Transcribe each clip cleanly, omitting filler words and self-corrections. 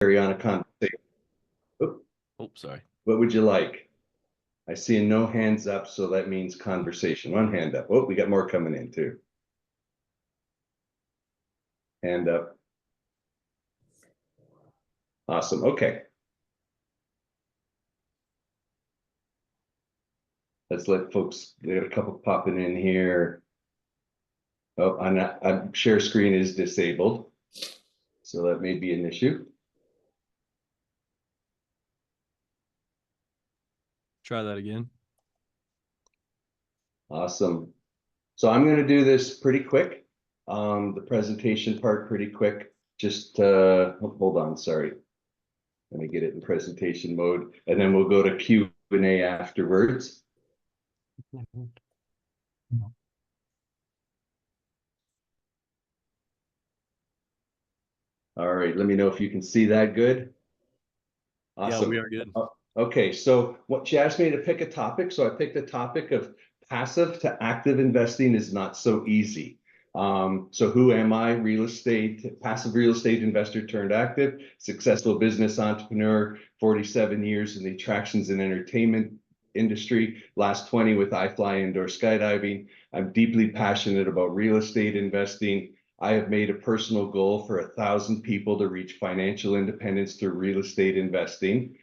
carry on a conversation. Oop, Oh, sorry. what would you like? I see no hands up, so that means conversation. One hand up. Oh, we got more coming in too. Hand up. Awesome. Okay. Let's let folks, we got a couple popping in here. Oh, I'm share screen is disabled, so that may be an issue. Try that again. Awesome. So I'm going to do this pretty quick. The presentation part pretty quick. Just hold on, sorry. Let me get it in presentation mode, and then we'll go to Q&A afterwards. All right, let me know if you can see that good. Awesome. Yeah, we are good. Okay, so what she asked me to pick a topic, so I picked the topic of passive to active investing is not so easy. So who am I? Passive real estate investor turned active, successful business entrepreneur, 47 years in the attractions and entertainment industry, last 20 with iFly indoor skydiving. I'm deeply passionate about real estate investing. I have made a personal goal for 1,000 people to reach financial independence through real estate investing.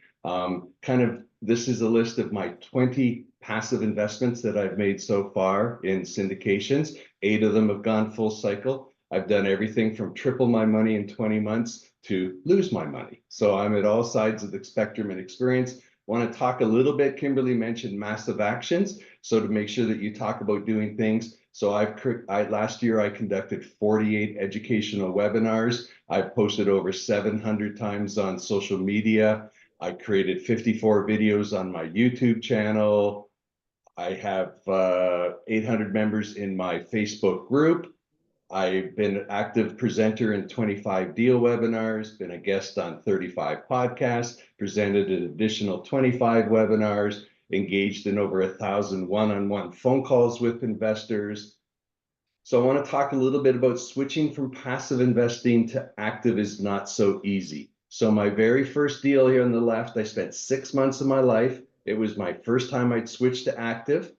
This is a list of my 20 passive investments that I've made so far in syndications. 8 of them have gone full cycle. I've done everything from triple my money in 20 months to lose my money. So I'm at all sides of the spectrum and experience. Want to talk a little bit, Kimberly mentioned massive actions. So to make sure that you talk about doing things. So last year I conducted 48 educational webinars. I've posted over 700 times on social media. I created 54 videos on my YouTube channel. I have 800 members in my Facebook group. I've been an active presenter in 25 deal webinars, been a guest on 35 podcasts, presented an additional 25 webinars, engaged in over 1,000 one-on-one phone calls with investors. So I want to talk a little bit about switching from passive investing to active is not so easy. So my very first deal here on the left, I spent 6 months of my life. It was my first time I'd switched to active.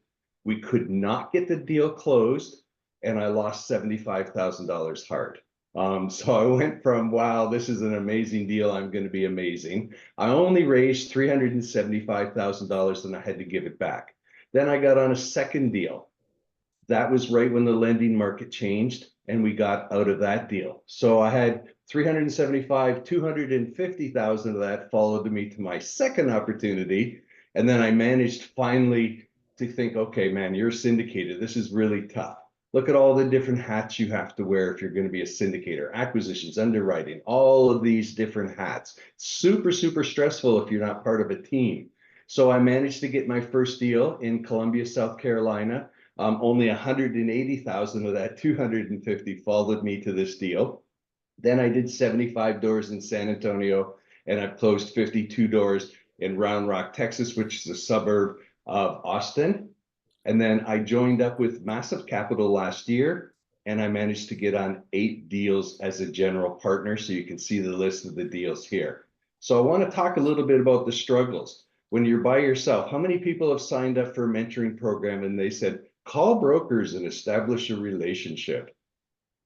We could not get the deal closed, and I lost $75,000 hard. So I went from, wow, this is an amazing deal. I'm going to be amazing. I only raised $375,000 and I had to give it back. Then I got on a second deal. That was right when the lending market changed and we got out of that deal. So I had 375, 250,000 of that followed me to my second opportunity. And then I managed finally to think, okay, man, you're syndicated. This is really tough. Look at all the different hats you have to wear if you're going to be a syndicator, acquisitions, underwriting, all of these different hats. Super, super stressful if you're not part of a team. So I managed to get my first deal in Columbia, South Carolina. Only 180,000 of that 250 followed me to this deal. Then I did 75 doors in San Antonio, and I've closed 52 doors in Round Rock, Texas, which is a suburb of Austin. And then I joined up with Massive Capital last year, and I managed to get on 8 deals as a general partner. So you can see the list of the deals here. So I want to talk a little bit about the struggles. When you're by yourself, how many people have signed up for a mentoring program and they said, call brokers and establish a relationship?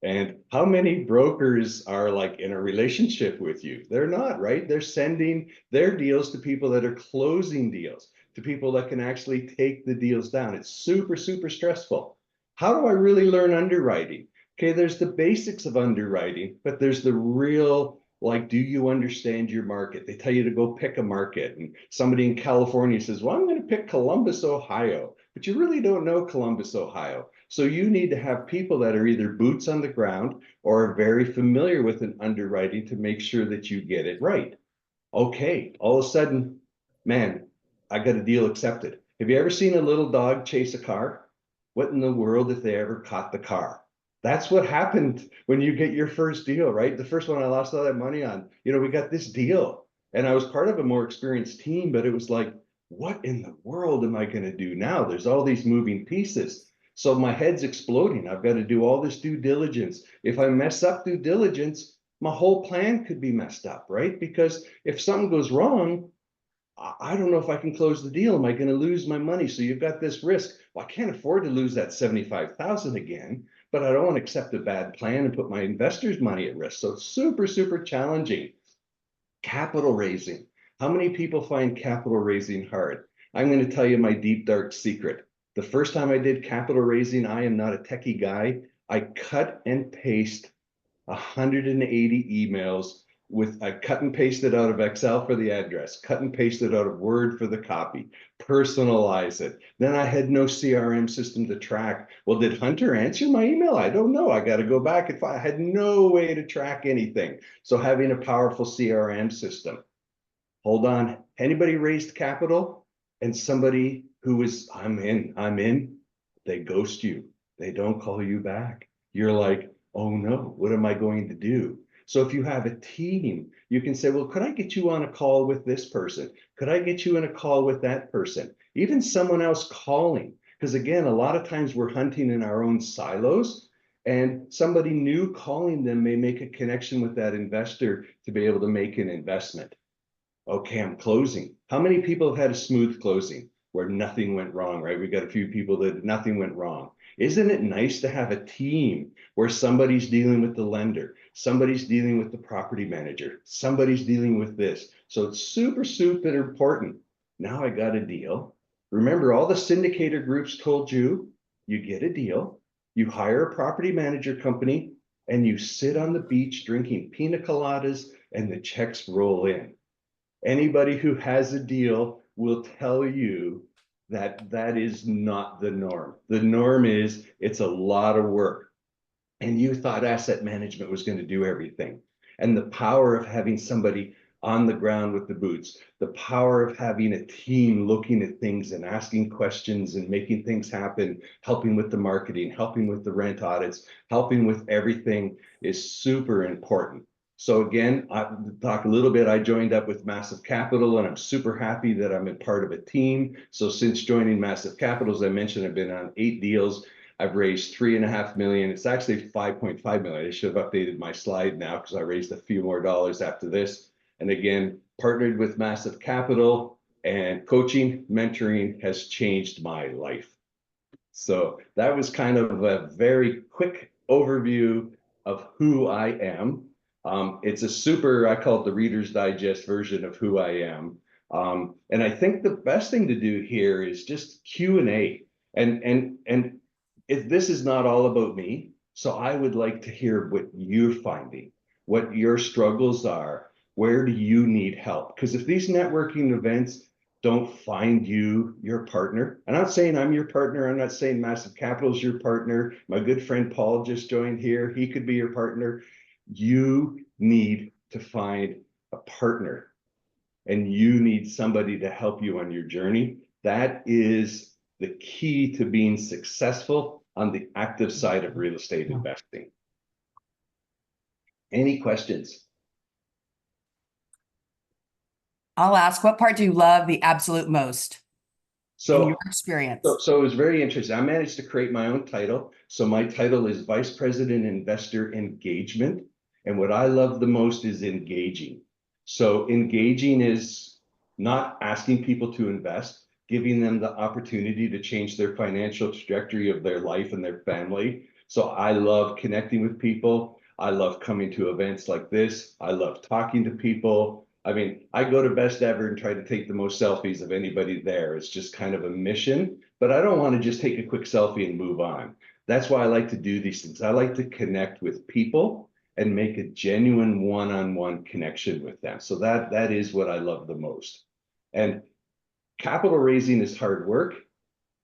And how many brokers are like in a relationship with you? They're not, right? They're sending their deals to people that are closing deals, to people that can actually take the deals down. It's super, super stressful. How do I really learn underwriting? Okay, there's the basics of underwriting, but there's the real, like, do you understand your market? They tell you to go pick a market. And somebody in California says, well, I'm going to pick Columbus, Ohio, but you really don't know Columbus, Ohio. So you need to have people that are either boots on the ground or are very familiar with an underwriting to make sure that you get it right. Okay, all of a sudden, man, I got a deal accepted. Have you ever seen a little dog chase a car? What in the world if they ever caught the car? That's what happened when you get your first deal, right? The first one I lost all that money on. We got this deal. And I was part of a more experienced team, but it was like, what in the world am I going to do now? There's all these moving pieces. So my head's exploding. I've got to do all this due diligence. If I mess up due diligence, my whole plan could be messed up, right? Because if something goes wrong, I don't know if I can close the deal. Am I going to lose my money? So you've got this risk. Well, I can't afford to lose that 75,000 again, but I don't want to accept a bad plan and put my investors' money at risk. So it's super, super challenging. Capital raising. How many people find capital raising hard? I'm going to tell you my deep, dark secret. The first time I did capital raising, I am not a techie guy. I cut and paste 180 emails with I cut and pasted out of Excel for the address, cut and pasted out of Word for the copy, personalize it. Then I had no CRM system to track. Well, did Hunter answer my email? I don't know. I got to go back if I had no way to track anything. So having a powerful CRM system. Hold on. Anybody raised capital and somebody who was, I'm in, they ghost you. They don't call you back. You're like, oh no, what am I going to do? So if you have a team, you can say, well, could I get you on a call with this person? Could I get you in a call with that person? Even someone else calling. Because again, a lot of times we're hunting in our own silos, and somebody new calling them may make a connection with that investor to be able to make an investment. Okay, I'm closing. How many people have had a smooth closing where nothing went wrong, right? We've got a few people that nothing went wrong. Isn't it nice to have a team where somebody's dealing with the lender, somebody's dealing with the property manager, somebody's dealing with this? So it's super, super important. Now I got a deal. Remember, all the syndicator groups told you, you get a deal, you hire a property manager company, and you sit on the beach drinking pina coladas, and the checks roll in. Anybody who has a deal will tell you that that is not the norm. The norm is it's a lot of work. And you thought asset management was going to do everything. And the power of having somebody on the ground with the boots, the power of having a team looking at things and asking questions and making things happen, helping with the marketing, helping with the rent audits, helping with everything is super important. So again, I talk a little bit. I joined up with Massive Capital, and I'm super happy that I'm a part of a team. So since joining Massive Capital, as I mentioned, I've been on 8 deals. I've raised 3.5 million. It's actually 5.5 million. I should have updated my slide now because I raised a few more dollars after this. And again, partnered with Massive Capital, and coaching, mentoring has changed my life. So that was kind of a very quick overview of who I am. It's a super, I call it the Reader's Digest version of who I am. And I think the best thing to do here is just Q&A. And this is not all about me. So I would like to hear what you're finding, what your struggles are. Where do you need help? Because if these networking events don't find you your partner, I'm not saying I'm your partner. I'm not saying Massive Capital is your partner. My good friend Paul just joined here. He could be your partner. You need to find a partner, and you need somebody to help you on your journey. That is the key to being successful on the active side of real estate investing. Any questions? I'll ask, what part do you love the absolute most in your experience? So it was very interesting. I managed to create my own title. So my title is Vice President Investor Engagement. And what I love the most is engaging. So engaging is not asking people to invest, giving them the opportunity to change their financial trajectory of their life and their family. So I love connecting with people. I love coming to events like this. I love talking to people. I mean, I go to Best Ever and try to take the most selfies of anybody there. It's just kind of a mission, but I don't want to just take a quick selfie and move on. That's why I like to do these things. I like to connect with people and make a genuine one-on-one connection with them. So that is what I love the most. And capital raising is hard work,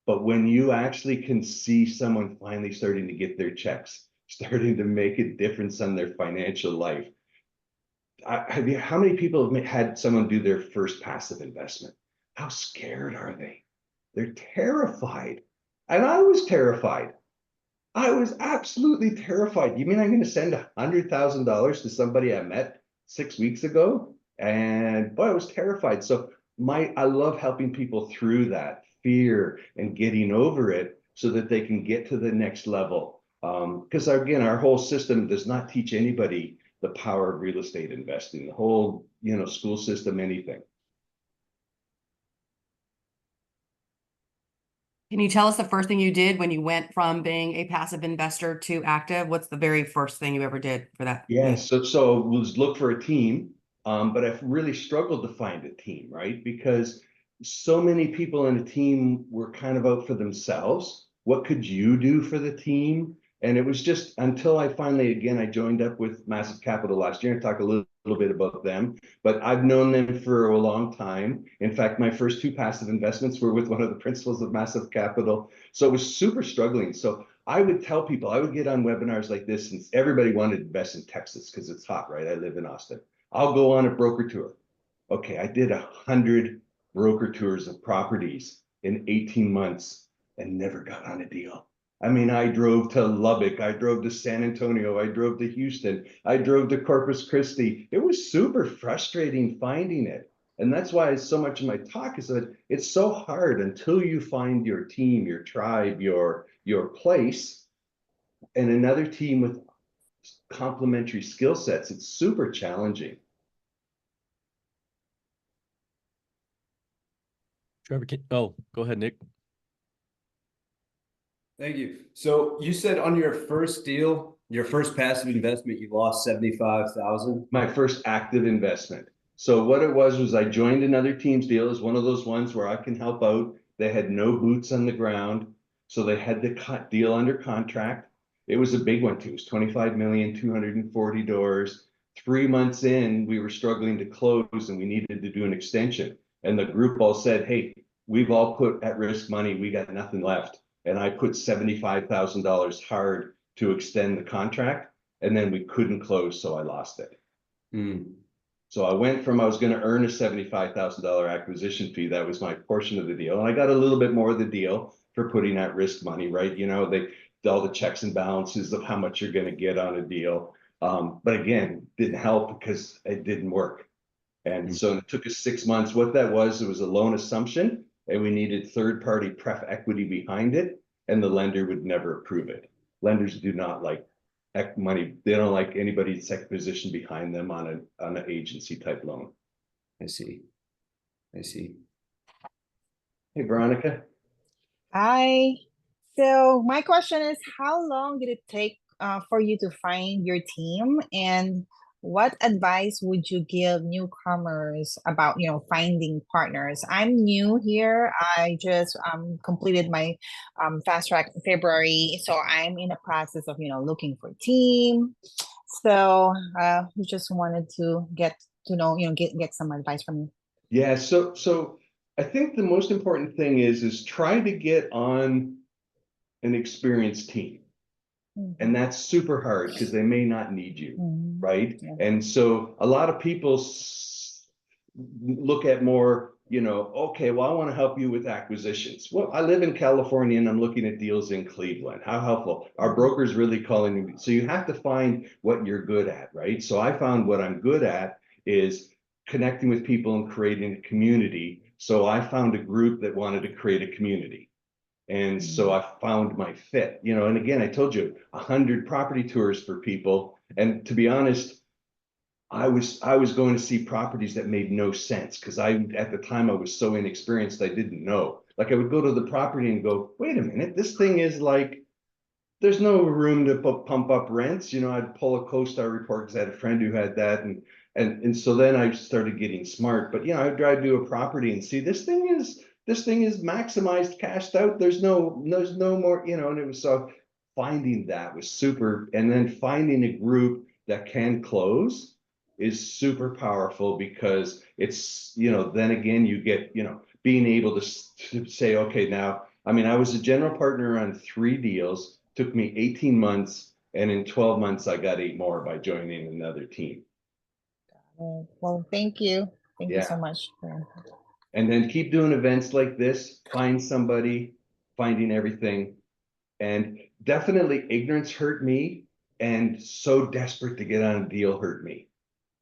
but when you actually can see someone finally starting to get their checks, starting to make a difference on their financial life, how many people have had someone do their first passive investment? How scared are they? They're terrified. And I was terrified. I was absolutely terrified. You mean I'm going to send $100,000 to somebody I met 6 weeks ago? And boy, I was terrified. So I love helping people through that fear and getting over it so that they can get to the next level. Because again, our whole system does not teach anybody the power of real estate investing, the whole, school system, anything. Can you tell us the first thing you did when you went from being a passive investor to active? What's the very first thing you ever did for that? Yeah, so was look for a team, but I've really struggled to find a team, right? Because so many people in a team were kind of out for themselves. What could you do for the team? And it was just until I finally, again, I joined up with Massive Capital last year and talk a little bit about them, but I've known them for a long time. In fact, my first two passive investments were with one of the principals of Massive Capital. So it was super struggling. So I would tell people, I would get on webinars like this, and everybody wanted to invest in Texas because it's hot, right? I live in Austin. I'll go on a broker tour. Okay, I did 100 broker tours of properties in 18 months and never got on a deal. I mean, I drove to Lubbock, I drove to San Antonio, I drove to Houston, I drove to Corpus Christi. It was super frustrating finding it. And that's why so much of my talk is that it's so hard until you find your team, your tribe, your place, and another team with complementary skill sets. It's super challenging. Trevor, go ahead, Nick. Thank you. So you said on your first deal, your first passive investment, you lost 75,000. My first active investment. So what it was I joined another team's deal. Is one of those ones where I can help out. They had no boots on the ground, so they had the deal under contract. It was a big one too. It was 25 million, 240 doors. 3 months in, we were struggling to close and we needed to do an extension. And the group all said, hey, we've all put at risk money. We got nothing left. And I put $75,000 hard to extend the contract, and then we couldn't close, so I lost it. So I went from, I was going to earn a $75,000 acquisition fee. That was my portion of the deal. And I got a little bit more of the deal for putting at risk money, right? All the checks and balances of how much you're going to get on a deal. But again, didn't help because it didn't work. And so it took us 6 months. What that was, it was a loan assumption, and we needed third-party pref equity behind it, and the lender would never approve it. Lenders do not like money. They don't like anybody's second position behind them on an agency type loan. I see. Hey, Veronica. Hi. So my question is, how long did it take for you to find your team, and what advice would you give newcomers about, finding partners? I'm new here. I just completed my fast track in February, so I'm in the process of, looking for a team. So we just wanted to get to know, get some advice from you. Yeah, so I think the most important thing is try to get on an experienced team. And that's super hard because they may not need you, right? Yeah. And so a lot of people look at more, okay, well, I want to help you with acquisitions. Well, I live in California and I'm looking at deals in Cleveland. How helpful? Our broker's really calling me. So you have to find what you're good at, right? So I found what I'm good at is connecting with people and creating a community. So I found a group that wanted to create a community. And so I found my fit, and again, I told you 100 property tours for people. And to be honest, I was going to see properties that made no sense because at the time I was so inexperienced, I didn't know. Like I would go to the property and go, wait a minute, this thing is like, there's no room to pump up rents. I'd pull a CoStar report because I had a friend who had that. And so then I started getting smart, but I'd drive to a property and see this thing is maximized, cashed out. There's no more, and it was so finding that was super. And then finding a group that can close is super powerful because it's, then again, you get, being able to say, okay, now, I mean, I was a general partner on 3 deals, took me 18 months. And in 12 months, I got 8 more by joining another team. Well, thank you. Thank you so much. And then keep doing events like this, find somebody, finding everything. And definitely ignorance hurt me, and so desperate to get on a deal hurt me.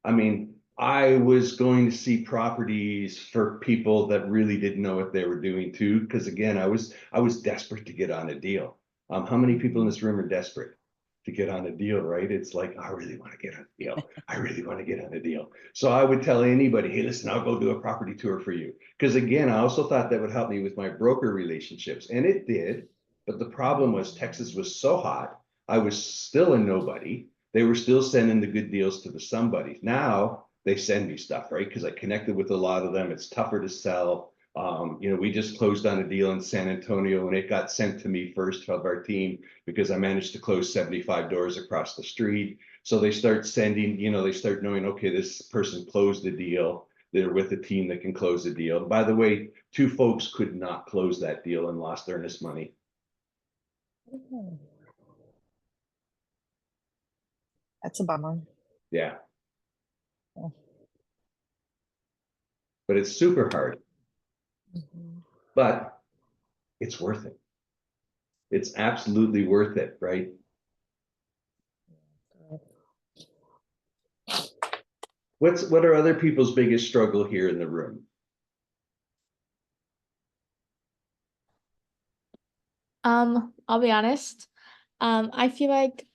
I mean, I was going to see properties for people that really didn't know what they were doing too, because again, I was desperate to get on a deal. How many people in this room are desperate? to get on a deal, right? It's like, I really want to get on a deal. I really want to get on a deal. So I would tell anybody, hey, listen, I'll go do a property tour for you. Because again, I also thought that would help me with my broker relationships. And it did. But the problem was Texas was so hot. I was still a nobody. They were still sending the good deals to the somebodies. Now they send me stuff, right? Because I connected with a lot of them. It's tougher to sell. We just closed on a deal in San Antonio and it got sent to me first of our team because I managed to close 75 doors across the street. So they start sending, they start knowing, okay, this person closed a deal. They're with a team that can close a deal. By the way, 2 folks could not close that deal and lost earnest money. Oh. That's a bummer. Yeah. Oh. But it's super hard, Mhm. but it's worth it. It's absolutely worth it, right? What are other people's biggest struggle here in the room? I'll be honest. I feel like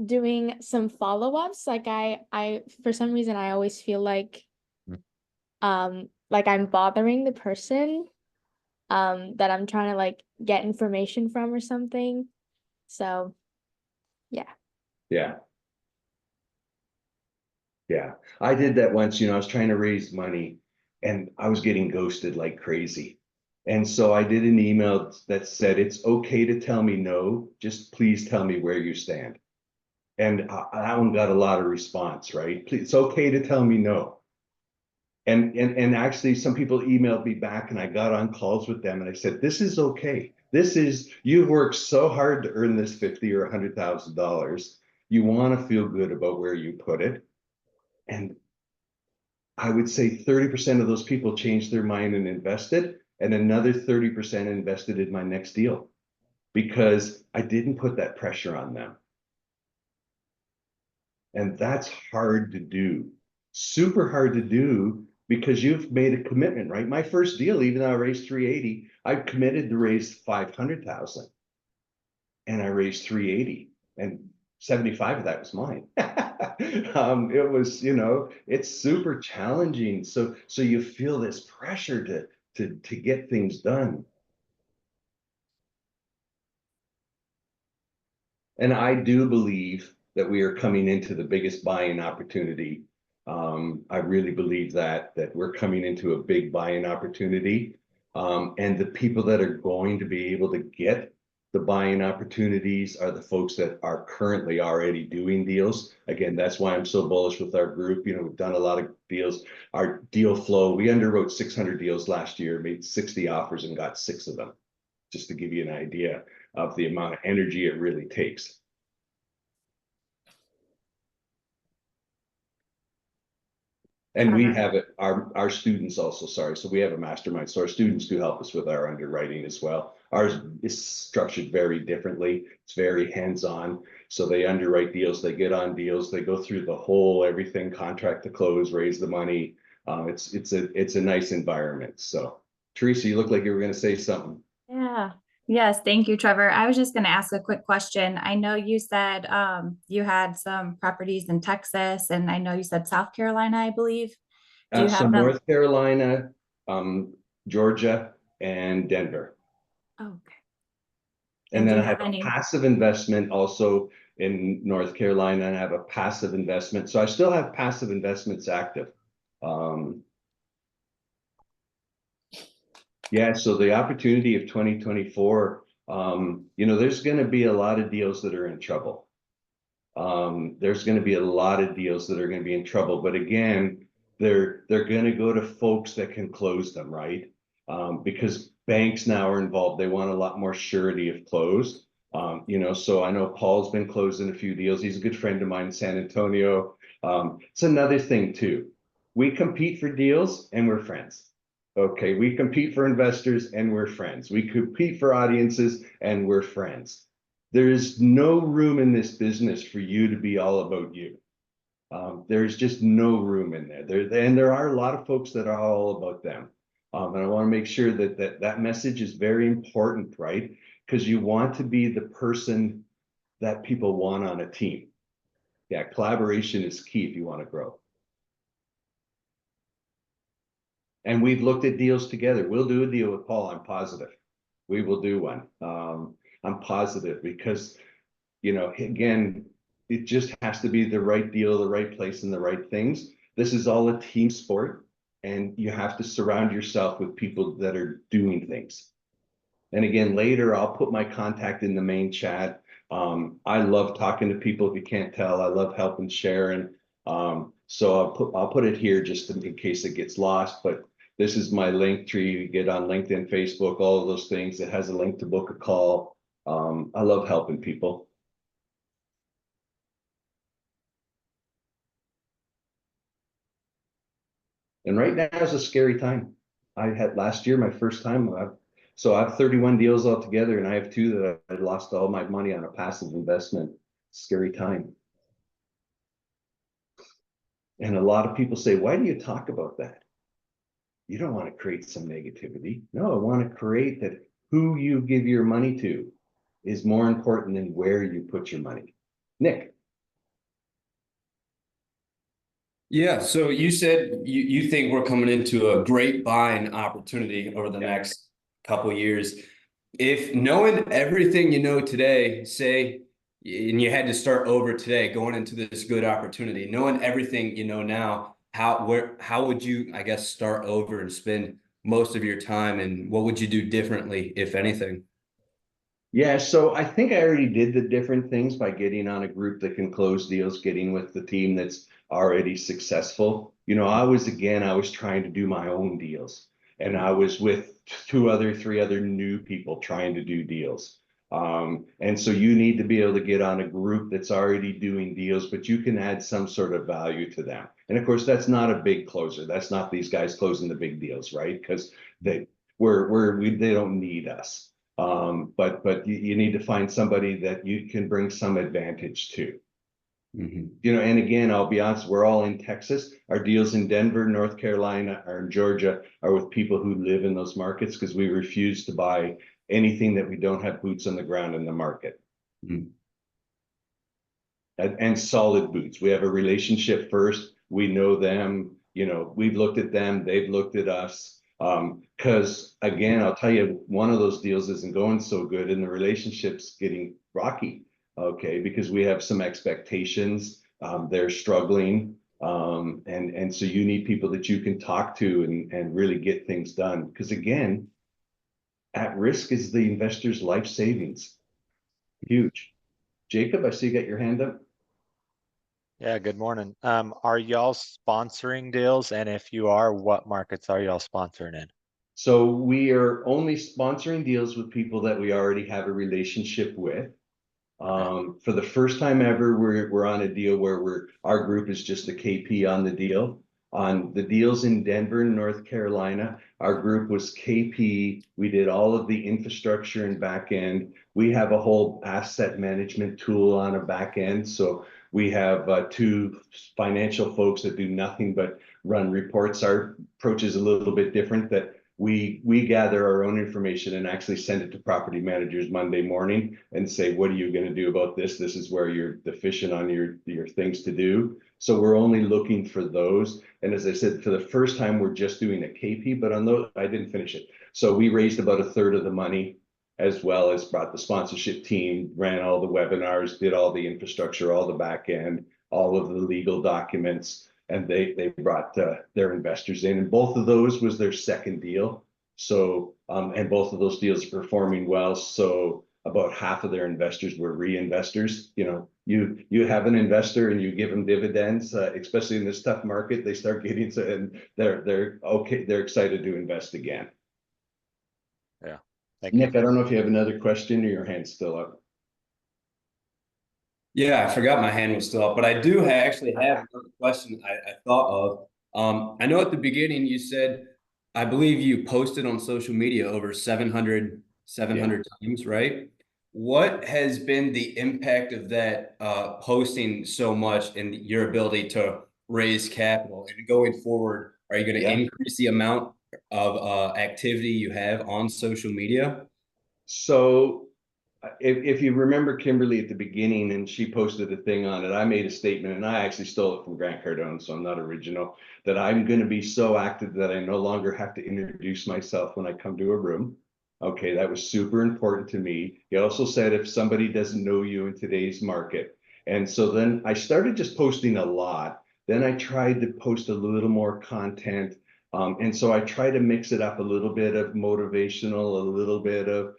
doing some follow-ups, like I for some reason I always feel like I'm bothering the person that I'm trying to like get information from or something. So yeah. Yeah. Yeah, I did that once, I was trying to raise money and I was getting ghosted like crazy. And so I did an email that said, it's okay to tell me no, just please tell me where you stand. And that one got a lot of response, right? Please, it's okay to tell me no. And actually some people emailed me back and I got on calls with them and I said, this is okay. You've worked so hard to earn this $50,000 or $100,000. You want to feel good about where you put it. And I would say 30% of those people changed their mind and invested, and another 30% invested in my next deal because I didn't put that pressure on them. And that's hard to do, super hard to do because you've made a commitment, right? My first deal, even though I raised 380, I committed to raise 500,000 and I raised 380 and 75 of that was mine. It was, it's super challenging. So you feel this pressure to get things done. And I do believe that we are coming into the biggest buying opportunity. I really believe that we're coming into a big buying opportunity. And the people that are going to be able to get the buying opportunities are the folks that are currently already doing deals. Again, that's why I'm so bullish with our group. We've done a lot of deals. Our deal flow, we underwrote 600 deals last year, made 60 offers and got 6 of them, just to give you an idea of the amount of energy it really takes. And we have it, our students also, sorry, so we have a mastermind. So our students do help us with our underwriting as well. Ours is structured very differently. It's very hands-on. So they underwrite deals, they get on deals, they go through the whole everything, contract to close, raise the money. It's a nice environment. So Teresa, you look like you were going to say something. Yeah. Yes. Thank you, Trevor. I was just going to ask a quick question. I know you said you had some properties in Texas, and I know you said South Carolina, I believe. Do you So have them? North Carolina, Georgia, and Denver. Oh, okay. And And do then I you have have a any? passive investment also in North Carolina, and I have a passive investment. So I still have passive investments active. Yeah, so the opportunity of 2024, there's going to be a lot of deals that are in trouble. There's going to be a lot of deals that are going to be in trouble, but again, they're going to go to folks that can close them, right? Because banks now are involved. They want a lot more surety of close. So I know Paul's been closing a few deals. He's a good friend of mine in San Antonio. It's another thing too. We compete for deals and we're friends. Okay, we compete for investors and we're friends. We compete for audiences and we're friends. There is no room in this business for you to be all about you. There's just no room in there. And there are a lot of folks that are all about them. And I want to make sure that message is very important, right? Because you want to be the person that people want on a team. Yeah, collaboration is key if you want to grow. And we've looked at deals together. We'll do a deal with Paul, I'm positive. We will do one. I'm positive because, you know, again, it just has to be the right deal, the right place, and the right things. This is all a team sport, and you have to surround yourself with people that are doing things. And again, later I'll put my contact in the main chat. I love talking to people. If you can't tell, I love helping sharing. So I'll put it here just in case it gets lost. But this is my link tree. You get on LinkedIn, Facebook, all of those things. It has a link to book a call. I love helping people. And right now is a scary time. I had last year, my first time. So I have 31 deals altogether, and I have 2 that I lost all my money on a passive investment. Scary time. And a lot of people say, why do you talk about that? You don't want to create some negativity. No, I want to create that who you give your money to is more important than where you put your money. Nick. Yeah, so you said you think we're coming into a great buying opportunity over the next couple years. If knowing everything you know today, say, and you had to start over today, going into this good opportunity, knowing everything you know now, how would you, I guess, start over and spend most of your time, and what would you do differently, if anything? Yeah, so I think I already did the different things by getting on a group that can close deals, getting with the team that's already successful. You know, I was trying to do my own deals, and I was with 3 other new people trying to do deals. And so you need to be able to get on a group that's already doing deals, but you can add some sort of value to them. And of course, that's not a big closer. That's not these guys closing the big deals, right? Because they don't need us. But you need to find somebody that you can bring some advantage to. You know, and again, I'll be honest, we're all in Texas. Our deals in Denver, North Carolina, or in Georgia are with people who live in those markets, because we refuse to buy anything that we don't have boots on the ground in the market. And solid boots. We have a relationship first. We know them, you know, we've looked at them, they've looked at us. Because again, I'll tell you, one of those deals isn't going so good and the relationship's getting rocky. Okay, because we have some expectations. They're struggling. And so you need people that you can talk to and really get things done. Because again, at risk is the investor's life savings. Huge. Jacob, I see you got your hand up. Yeah, good morning. Are y'all sponsoring deals? And if you are, what markets are y'all sponsoring in? So we are only sponsoring deals with people that we already have a relationship with. For the first time ever, we're on a deal where our group is just a KP on the deal. On the deals in Denver, North Carolina, our group was KP. We did all of the infrastructure and back end. We have a whole asset management tool on a back end. So we have 2 financial folks that do nothing but run reports. Our approach is a little bit different, that we gather our own information and actually send it to property managers Monday morning and say, what are you going to do about this? This is where you're deficient on your things to do. So we're only looking for those. And as I said, for the first time, we're just doing a KP, but on those, I didn't finish it. So we raised about 1/3 of the money, as well as brought the sponsorship team, ran all the webinars, did all the infrastructure, all the back end, all of the legal documents. And they brought their investors in, and both of those was their second deal. So and both of those deals are performing well. So about half of their investors were reinvestors. You know, you have an investor and you give them dividends, especially in this tough market, they start getting to, and they're okay, they're excited to invest again. Yeah, thank you. Nick, I don't know if you have another question or your hand's still up. Yeah, I forgot my hand was still up, but I do actually have another question I thought of. I know at the beginning you said, I believe you posted on social media over 700 times, right? What has been the impact of that posting so much in your ability to raise capital? And going forward, are you going to increase the amount of activity you have on social media? So if you remember Kimberly at the beginning and she posted a thing on it, I made a statement and I actually stole it from Grant Cardone, so I'm not original, that I'm going to be so active that I no longer have to introduce myself when I come to a room. Okay, that was super important to me. He also said if somebody doesn't know you in today's market. And so then I started just posting a lot. Then I tried to post a little more content. And so I try to mix it up, a little bit of motivational, a little bit of,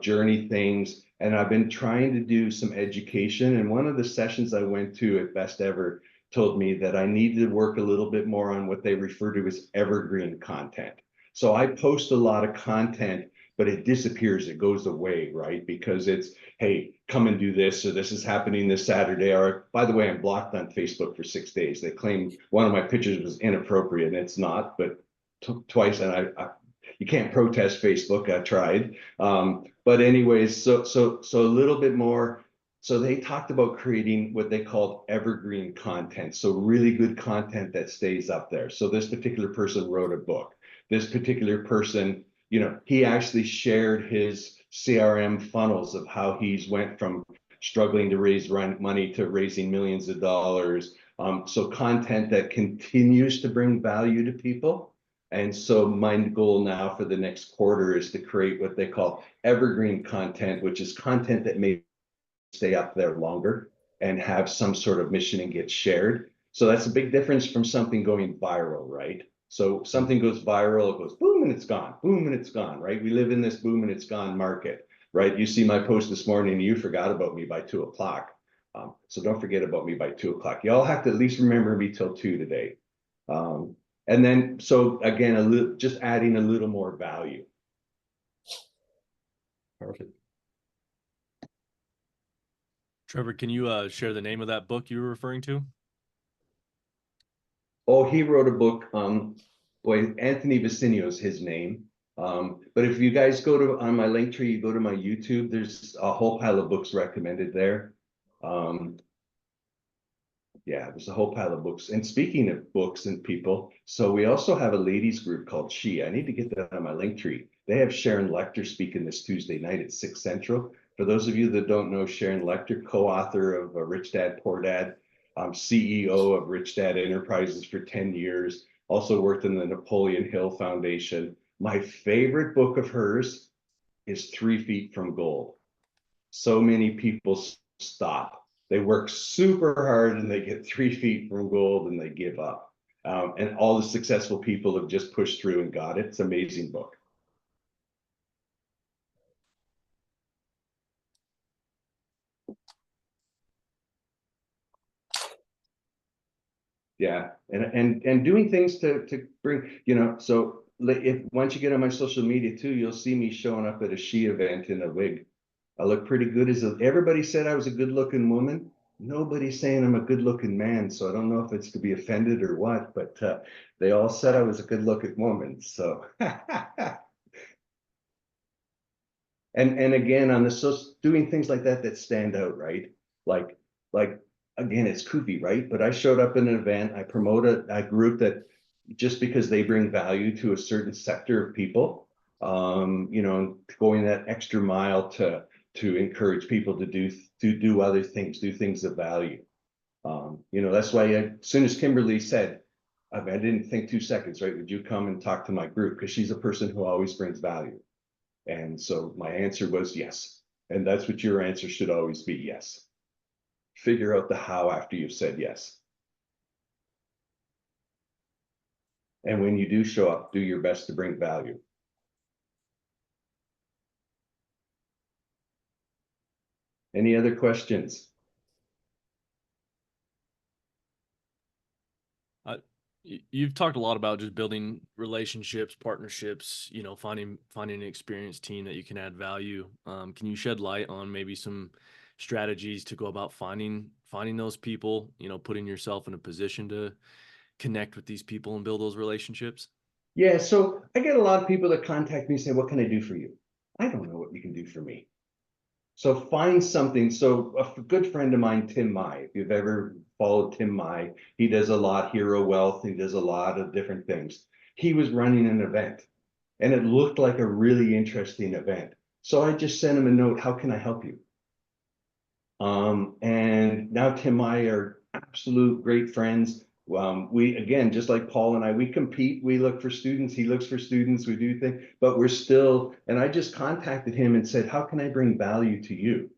journey things. And I've been trying to do some education. And one of the sessions I went to at Best Ever told me that I needed to work a little bit more on what they refer to as evergreen content. So I post a lot of content, but it disappears, it goes away, right? Because it's, hey, come and do this, or this is happening this Saturday, or by the way, I'm blocked on Facebook for 6 days. They claim one of my pictures was inappropriate, and it's not, but twice, and I you can't protest Facebook. I tried, but anyways, so a little bit more. So they talked about creating what they called evergreen content. So really good content that stays up there. So this particular person wrote a book. This particular person, he actually shared his CRM funnels of how he's went from struggling to raise money to raising millions of dollars. So content that continues to bring value to people. And so my goal now for the next quarter is to create what they call evergreen content, which is content that may stay up there longer and have some sort of mission and get shared. So that's a big difference from something going viral, right? So something goes viral, it goes boom and it's gone, boom and it's gone, right? We live in this boom and it's gone market, right? You see my post this morning, you forgot about me by 2 o'clock. So don't forget about me by 2 o'clock. You all have to at least remember me till 2 today. And then, so again, just adding a little more value. Perfect. Trevor, can you share the name of that book you were referring to? Oh, he wrote a book. Boy, Anthony Vicinio is his name. But if you guys go to on my link tree, you go to my YouTube, there's a whole pile of books recommended there. Yeah, there's a whole pile of books. And speaking of books and people, so we also have a ladies group called She. I need to get that on my link tree. They have Sharon Lecter speaking this Tuesday night at 6 Central. For those of you that don't know Sharon Lecter, co-author of Rich Dad, Poor Dad, CEO of Rich Dad Enterprises for 10 years, also worked in the Napoleon Hill Foundation. My favorite book of hers is 3 Feet from Gold. So many people stop. They work super hard and they get 3 feet from gold and they give up. And all the successful people have just pushed through and got it. It's an amazing book. Yeah, and doing things to bring, so if once you get on my social media too, you'll see me showing up at a She event in a wig. I look pretty good. Everybody said I was a good looking woman. Nobody's saying I'm a good looking man. So I don't know if it's to be offended or what, but they all said I was a good looking woman. So, and again, on doing things like that stand out, right? Like, again, it's kooky, right? But I showed up in an event, I promote a group that just because they bring value to a certain sector of people, going that extra mile to encourage people to do other things, do things of value. That's why as soon as Kimberly said, I didn't think 2 seconds, right? Would you come and talk to my group? Because she's a person who always brings value. And so my answer was yes. And that's what your answer should always be, yes. Figure out the how after you've said yes. And when you do show up, do your best to bring value. Any other questions? You've talked a lot about just building relationships, partnerships, finding an experienced team that you can add value. Can you shed light on maybe some strategies to go about finding those people, putting yourself in a position to connect with these people and build those relationships? Yeah, so I get a lot of people that contact me and say, what can I do for you? I don't know what you can do for me. So find something. So a good friend of mine, Tim Mai, if you've ever followed Tim Mai, he does a lot, Hero Wealth, he does a lot of different things. He was running an event and it looked like a really interesting event. So I just sent him a note, how can I help you? And now Tim and I are absolute great friends. We, again, just like Paul and I, we compete, we look for students, he looks for students, we do things, but we're still, and I just contacted him and said, how can I bring value to you?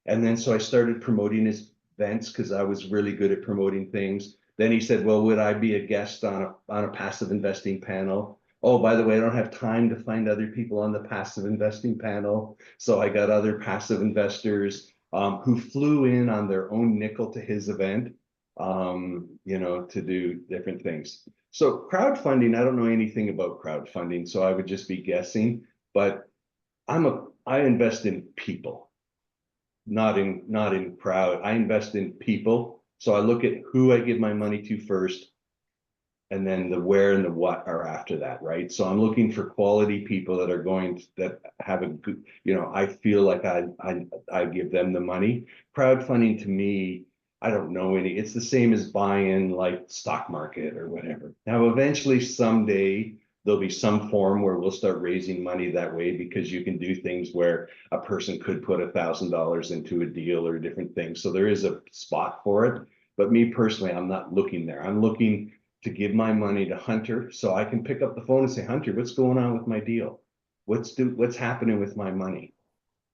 And then so I started promoting his events because I was really good at promoting things. Then he said, well, would I be a guest on a passive investing panel? Oh, by the way, I don't have time to find other people on the passive investing panel. So I got other passive investors who flew in on their own nickel to his event, you know, to do different things. So crowdfunding, I don't know anything about crowdfunding, so I would just be guessing, but I invest in people, not in crowd. I invest in people. So I look at who I give my money to first, and then the where and the what are after that, right? So I'm looking for quality people that are going to, that have a good, you know, I feel like I give them the money. Crowdfunding to me, I don't know any, it's the same as buying like stock market or whatever. Now, eventually someday there'll be some form where we'll start raising money that way, because you can do things where a person could put $1,000 into a deal or different things. So there is a spot for it. But me personally, I'm not looking there. I'm looking to give my money to Hunter so I can pick up the phone and say, Hunter, what's going on with my deal? What's happening with my money?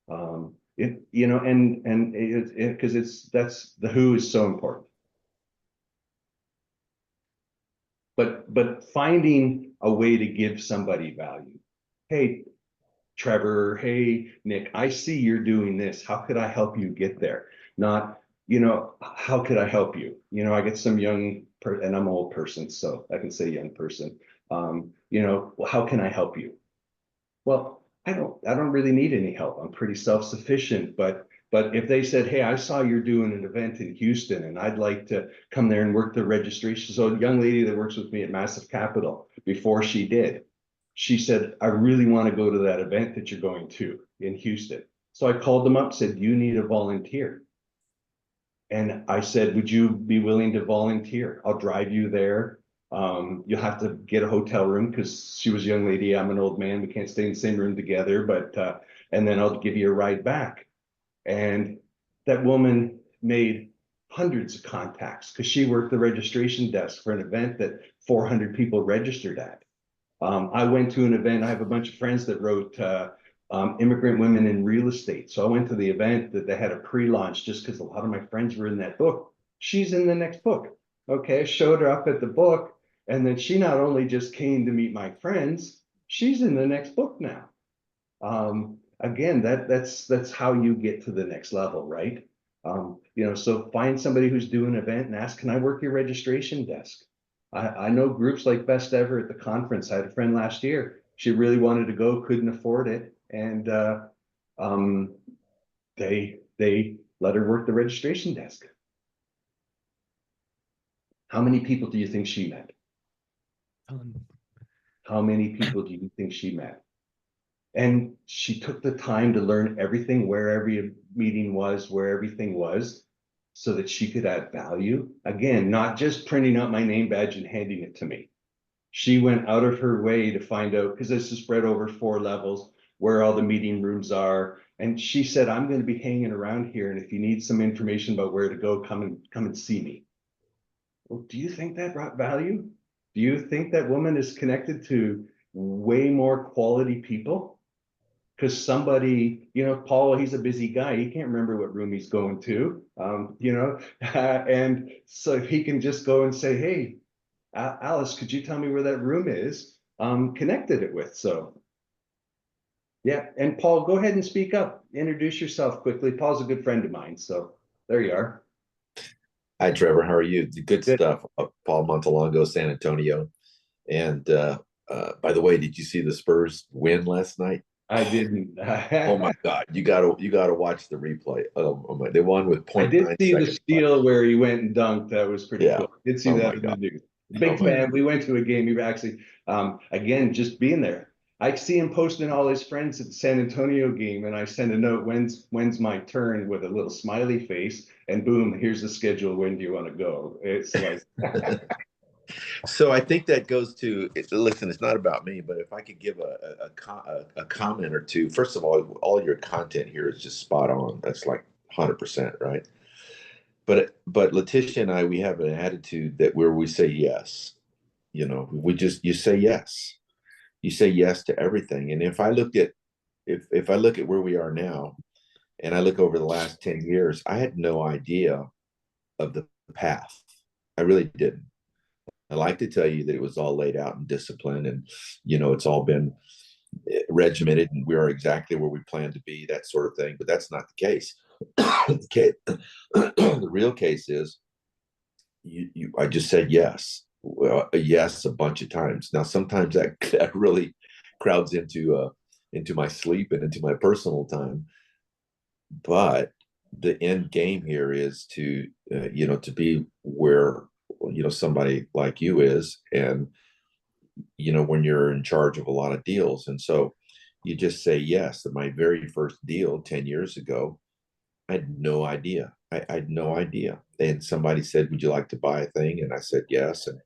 You know, and because that's the who is so important. But finding a way to give somebody value. Hey, Trevor, hey, Nick, I see you're doing this. How could I help you get there? Not, you know, how could I help you? You know, I get some young and I'm an old person, so I can say young person. You know, well, how can I help you? Well, I don't really need any help. I'm pretty self-sufficient, but if they said, hey, I saw you're doing an event in Houston and I'd like to come there and work the registration. So a young lady that works with me at Massive Capital, before she did, she said, I really want to go to that event that you're going to in Houston. So I called them up, said, you need a volunteer. And I said, would you be willing to volunteer? I'll drive you there. You'll have to get a hotel room because she was a young lady. I'm an old man. We can't stay in the same room together, but, and then I'll give you a ride back. And that woman made hundreds of contacts because she worked the registration desk for an event that 400 people registered at. I went to an event. I have a bunch of friends that wrote immigrant women in real estate. So I went to the event that they had a pre-launch just because a lot of my friends were in that book. She's in the next book. Okay, I showed her up at the book, and then she not only just came to meet my friends, she's in the next book now. Again, that's how you get to the next level, right? You know, so find somebody who's doing an event and ask, can I work your registration desk? I know groups like Best Ever at the conference. I had a friend last year. She really wanted to go, couldn't afford it. And they let her work the registration desk. How many people do you think she met? How many people do you think she met? And she took the time to learn everything, where every meeting was, where everything was, so that she could add value. Again, not just printing out my name badge and handing it to me. She went out of her way to find out, because this is spread over 4 levels, where all the meeting rooms are. And she said, I'm going to be hanging around here, and if you need some information about where to go, come and see me. Well, do you think that brought value? Do you think that woman is connected to way more quality people? Because somebody, you know, Paul, he's a busy guy. He can't remember what room he's going to, you know, and so he can just go and say, hey, Alice, could you tell me where that room is? Connected it with. So, yeah. And Paul, go ahead and speak up. Introduce yourself quickly. Paul's a good friend of mine. So there you are. Hi, Trevor. How are you? Good Good. stuff. Paul Montalongo, San Antonio. And by the way, did you see the Spurs win last night? I didn't. Oh my God! You gotta watch the replay. Oh my! They won with I 0.9 did see the seconds steal left. where he went and dunked. That was pretty Yeah. cool. Did see Oh that my in the God. news. Big Oh my fan. We went to a game. He actually, again, just being there. I see him posting all his friends at the San Antonio game, and I send a note, when's my turn, with a little smiley face, and boom, here's the schedule. When do you want to go? It's like So I think that goes to, listen, it's not about me, but if I could give a comment or two. First of all your content here is just spot on. That's like 100%, right? But Letitia and I, we have an attitude that where we say yes. You know, you say yes. You say yes to everything. And if I look at where we are now, and I look over the last 10 years, I had no idea of the path. I really didn't. I like to tell you that it was all laid out in discipline, and it's all been regimented, and we are exactly where we plan to be, that sort of thing. But that's not the case. The real case is I just said yes. Well, yes, a bunch of times. Now, sometimes that really crowds into my sleep and into my personal time. But the end game here is to be where somebody like you is, and when you're in charge of a lot of deals, and so you just say yes. My very first deal 10 years ago, I had no idea. I had no idea. And somebody said, "Would you like to buy a thing?" And I said yes. And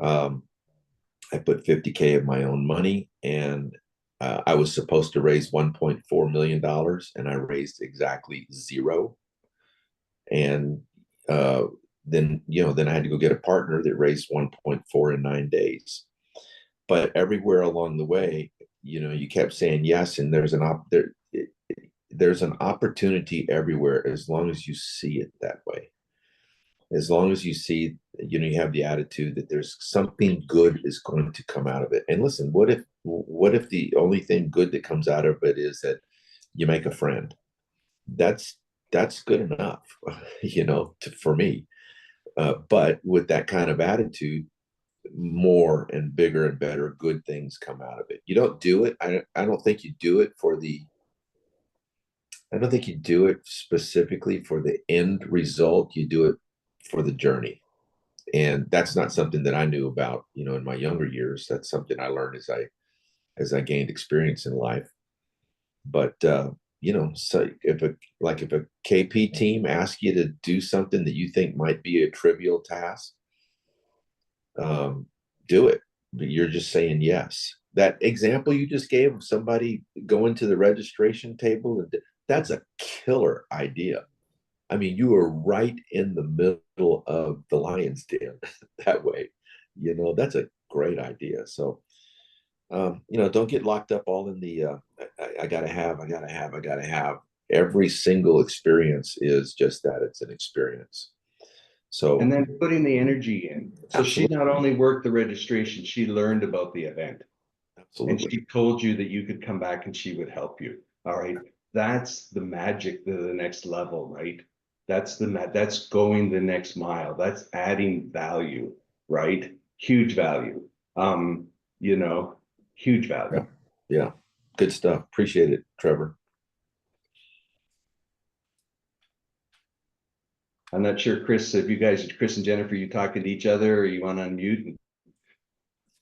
I put $50K of my own money, and I was supposed to raise $1.4 million, and I raised exactly zero. And then I had to go get a partner that raised 1.4 in 9 days. But everywhere along the way, you kept saying yes, and there's an opportunity everywhere as long as you see it that way. As long as you see, you have the attitude that there's something good is going to come out of it. And listen, what if the only thing good that comes out of it is that you make a friend? That's good enough, for me. But with that kind of attitude, more and bigger and better good things come out of it. You don't do it. I don't think you do it I don't think you do it specifically for the end result. You do it for the journey. And that's not something that I knew about, in my younger years. That's something I learned as I gained experience in life. But so if a KP team asks you to do something that you think might be a trivial task, do it. But you're just saying yes. That example you just gave of somebody going to the registration table, that's a killer idea. I mean, you are right in the middle of the lion's den that way. That's a great idea. So, don't get locked up all in the I gotta have. Every single experience is just that. It's an experience. So, And then putting the energy in. So she Absolutely. not only worked the registration, she learned about the event. And absolutely. she told you that you could come back and she would help you. All right. That's the magic to the next level, right? That's going the next mile. That's adding value, right? Huge value. Huge value. Yeah. Good stuff. Appreciate it, Trevor. I'm not sure, Chris, if Chris and Jennifer, you talking to each other, or you want to unmute?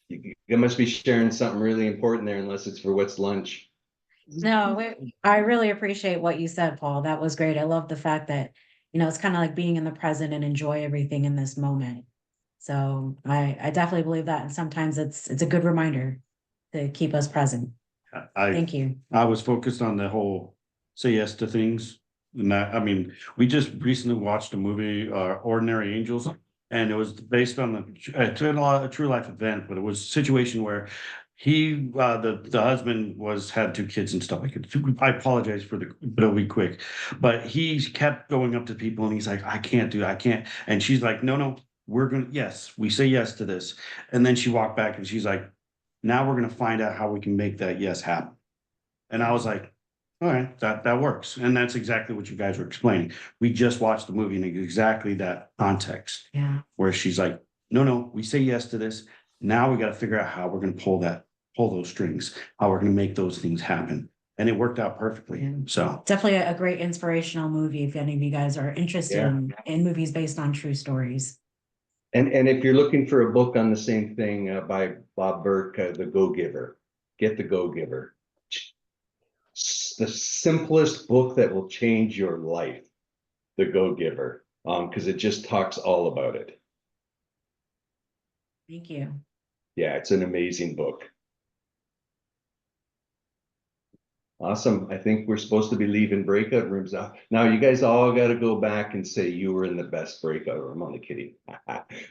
You must be sharing something really important there, unless it's for what's lunch. No, I really appreciate what you said, Paul. That was great. I love the fact that, it's kind of like being in the present and enjoy everything in this moment. So I definitely believe that. And sometimes it's a good reminder to keep us present. Thank you. I was focused on the whole say yes to things. And we just recently watched a movie, Ordinary Angels, and it was based on a true life event, but it was a situation where the husband had 2 kids and stuff like it. I apologize but it'll be quick. But he kept going up to people and he's like, I can't. And she's like, no, yes, we say yes to this. And then she walked back and she's like, now we're going to find out how we can make that yes happen. And I was like, all right, that works. And that's exactly what you guys were explaining. We just watched the movie in exactly that context. Yeah. Where she's like, no, we say yes to this. Now we got to figure out how we're going to pull those strings, how we're going to make those things happen. And it worked out perfectly. Yeah. So Definitely a great inspirational movie if any of you guys are interested in movies based on true stories. And if you're looking for a book on the same thing, by Bob Burke, The Go-Giver, get The Go-Giver. The simplest book that will change your life, The Go-Giver, because it just talks all about it. Thank you. Yeah, it's an amazing book. Awesome. I think we're supposed to be leaving breakout rooms now. Now you guys all got to go back and say you were in the best breakout room. I'm only kidding.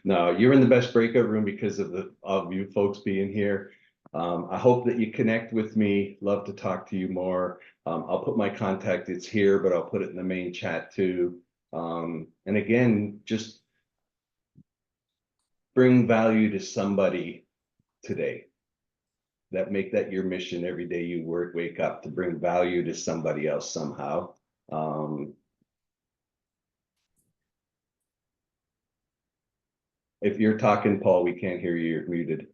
No, you're in the best breakout room because of you folks being here. I hope that you connect with me. Love to talk to you more. I'll put my contact, it's here, but I'll put it in the main chat too. And again, just bring value to somebody today. Make that your mission every day you wake up, to bring value to somebody else somehow. If you're talking, Paul, we can't hear you. You're muted.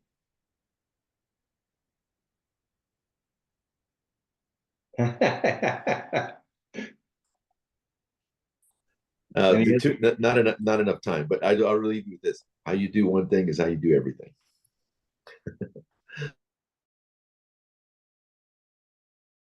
Not enough time, but I'll leave you with this. How you do one thing is how you do everything.